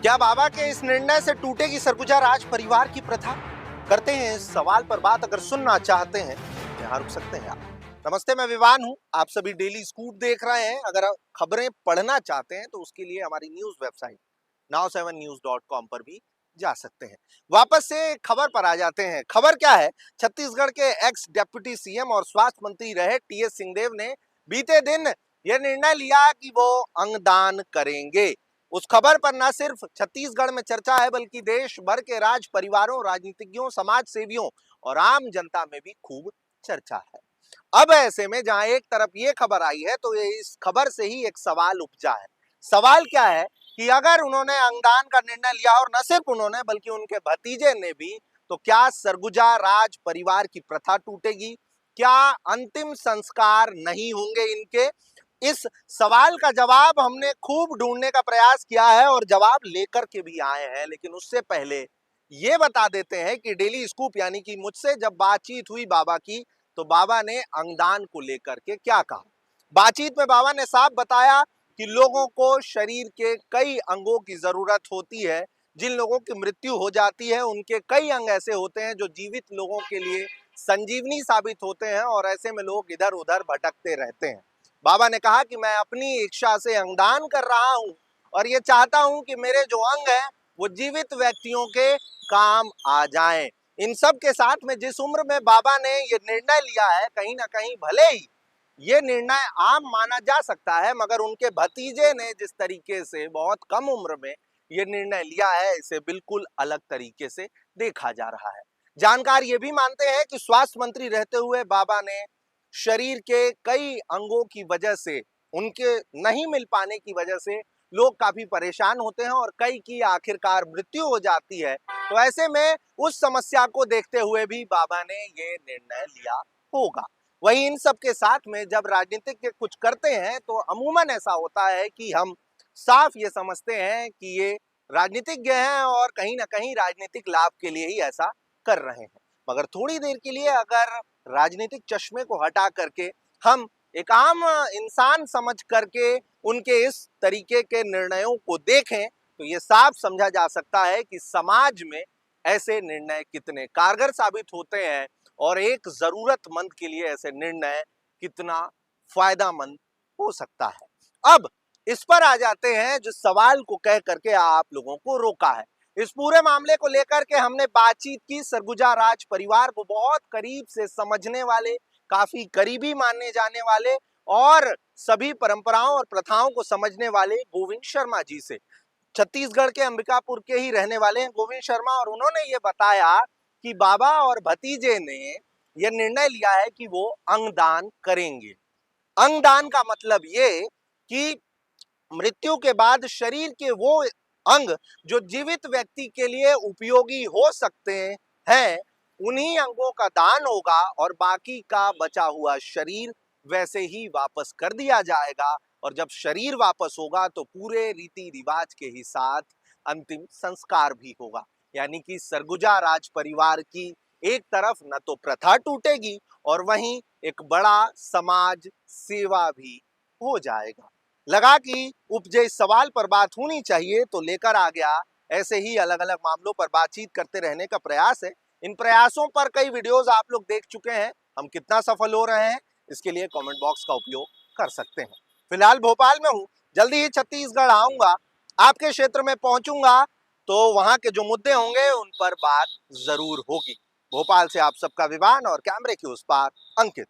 क्या बाबा के इस निर्णय से टूटेगी सरगुजा राज परिवार की प्रथा? करते हैं इस सवाल पर बात। अगर सुनना चाहते हैं यहाँ रुक सकते हैं आप। नमस्ते, मैं विवान हूँ। आप सभी डेली स्कूप देख रहे हैं। अगर आप खबरें पढ़ना चाहते हैं तो उसके लिए हमारी न्यूज वेबसाइट now7news.com पर भी जा सकते हैं। वापस से खबर पर आ जाते हैं। खबर क्या है? छत्तीसगढ़ के एक्स डिप्टी सीएम और स्वास्थ्य मंत्री रहे टीएस सिंहदेव ने बीते दिन यह निर्णय लिया कि वो अंगदान करेंगे। उस खबर पर न सिर्फ छत्तीसगढ़ में चर्चा है बल्कि देश भर के राज परिवारों, राजनीतिज्ञों, समाज सेवियों और आम जनता में भी खूब चर्चा है। अब ऐसे में जहां एक तरफ ये खबर आई है तो इस खबर से ही एक सवाल उपजा है। सवाल क्या है कि अगर उन्होंने अंगदान का निर्णय लिया और न सिर्फ उन्होंने बल्कि उनके भतीजे ने भी, तो क्या सरगुजा राज परिवार की प्रथा टूटेगी? क्या अंतिम संस्कार नहीं होंगे इनके? इस सवाल का जवाब हमने खूब ढूंढने का प्रयास किया है और जवाब लेकर के भी आए हैं। लेकिन उससे पहले ये बता देते हैं कि डेली स्कूप यानी कि मुझसे जब बातचीत हुई बाबा की, तो बाबा ने अंगदान को लेकर के क्या कहा। बातचीत में बाबा ने साफ बताया कि लोगों को शरीर के कई अंगों की जरूरत होती है। जिन लोगों की मृत्यु हो जाती है उनके कई अंग ऐसे होते हैं जो जीवित लोगों के लिए संजीवनी साबित होते हैं और ऐसे में लोग इधर उधर भटकते रहते हैं। बाबा ने कहा कि मैं अपनी इच्छा से अंगदान कर रहा हूं और ये चाहता हूं कि मेरे जो अंग हैं वो जीवित व्यक्तियों के काम आ जाएं। इन सब के साथ में जिस उम्र में बाबा ने ये निर्णय लिया है, कहीं ना कहीं भले ही ये निर्णय आम माना जा सकता है, मगर उनके भतीजे ने जिस तरीके से बहुत कम उम्र में ये निर्णय लिया है, इसे बिल्कुल अलग तरीके से देखा जा रहा है। जानकार ये भी मानते हैं कि स्वास्थ्य मंत्री रहते हुए बाबा ने शरीर के कई अंगों की वजह से, उनके नहीं मिल पाने की वजह से लोग काफी परेशान होते हैं और कई की आखिरकार मृत्यु हो जाती है। तो ऐसे में उस समस्या को देखते हुए भी बाबा ने ये निर्णय लिया होगा। वहीं इन सब के साथ में जब राजनीतिक कुछ करते हैं तो अमूमन ऐसा होता है कि हम साफ ये समझते हैं कि ये राजनीतिज्ञ हैं और कहीं ना कहीं राजनीतिक लाभ के लिए ही ऐसा कर रहे हैं। मगर थोड़ी देर के लिए अगर राजनीतिक चश्मे को हटा करके हम एक आम इंसान समझ करके उनके इस तरीके के निर्णयों को देखें तो ये साफ समझा जा सकता है कि समाज में ऐसे निर्णय कितने कारगर साबित होते हैं और एक जरूरतमंद के लिए ऐसे निर्णय कितना फायदेमंद हो सकता है। अब इस पर आ जाते हैं जिस सवाल को कह करके आप लोगों को रोका है। इस पूरे मामले को लेकर के हमने बातचीत की सरगुजा राज परिवार को बहुत करीब से समझने वाले, काफी करीबी मानने जाने वाले और सभी परंपराओं और प्रथाओं को समझने वाले गोविंद शर्मा जी से। छत्तीसगढ़ के अंबिकापुर के ही रहने वाले हैं गोविंद शर्मा, और उन्होंने ये बताया कि बाबा और भतीजे ने यह निर्णय लिया है कि वो अंगदान करेंगे। अंगदान का मतलब ये कि मृत्यु के बाद शरीर के वो अंग जो जीवित व्यक्ति के लिए उपयोगी हो सकते हैं, उन्हीं अंगों का दान होगा और बाकी का बचा हुआ शरीर वैसे ही वापस कर दिया जाएगा। और जब शरीर वापस होगा तो पूरे रीति रिवाज के ही साथ अंतिम संस्कार भी होगा। यानी कि सरगुजा राज परिवार की एक तरफ न तो प्रथा टूटेगी और वहीं एक बड़ा समाज सेवा भी हो जाएगा। लगा कि उपजे इस सवाल पर बात होनी चाहिए तो लेकर आ गया। ऐसे ही अलग अलग मामलों पर बातचीत करते रहने का प्रयास है। इन प्रयासों पर कई वीडियोस आप लोग देख चुके हैं। हम कितना सफल हो रहे हैं इसके लिए कमेंट बॉक्स का उपयोग कर सकते हैं। फिलहाल भोपाल में हूँ, जल्दी ही छत्तीसगढ़ आऊंगा, आपके क्षेत्र में पहुंचूंगा तो वहां के जो मुद्दे होंगे उन पर बात जरूर होगी। भोपाल से आप सबका विवान और कैमरे के उस पार अंकित।